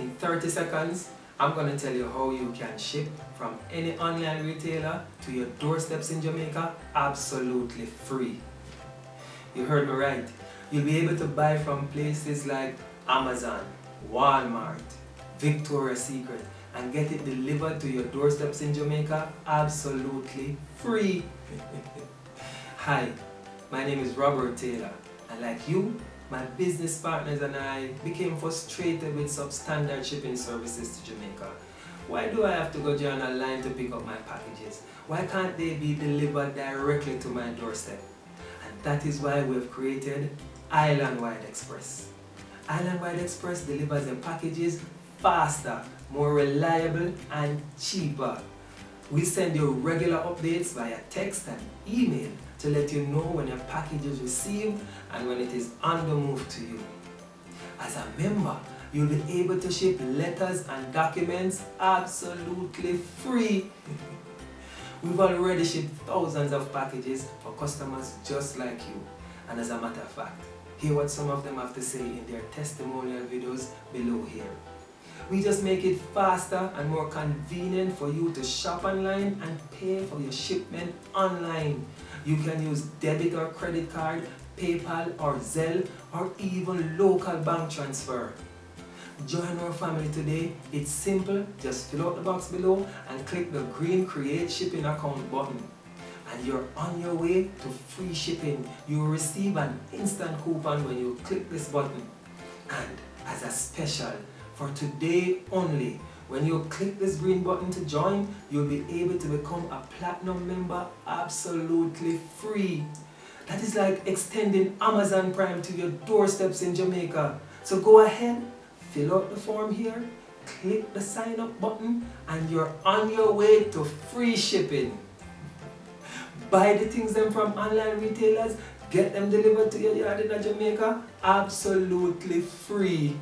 In 30 seconds, I'm going to tell you how you can ship from any online retailer to your doorsteps in Jamaica absolutely free. You heard me right. You'll be able to buy from places like Amazon, Walmart, Victoria's Secret, and get it delivered to your doorsteps in Jamaica absolutely free. Hi, my name is Robert Taylor, and like you, my business partners and I became frustrated with substandard shipping services to Jamaica. Why do I have to go down a line to pick up my packages? Why can't they be delivered directly to my doorstep? And that is why we've created Island-Wide Express. Island-Wide Express delivers your packages faster, more reliable and cheaper. We send you regular updates via text and email to let you know when your package is received and when it is on the move to you. As a member, you'll be able to ship letters and documents absolutely free. We've already shipped thousands of packages for customers just like you. And as a matter of fact, hear what some of them have to say in their testimonial videos below here. We just make it faster and more convenient for you to shop online and pay for your shipment online. You can use debit or credit card, PayPal or Zelle, or even local bank transfer. Join our family today. It's simple. Just fill out the box below and click the green Create Shipping Account button. And you're on your way to free shipping. You will receive an instant coupon when you click this button. And as a special, for today only, when you click this green button to join, you'll be able to become a platinum member absolutely free. That is like extending Amazon Prime to your doorsteps in Jamaica. So go ahead, fill out the form here, click the sign up button, and you're on your way to free shipping. Buy the things them from online retailers, get them delivered to your yard in Jamaica absolutely free.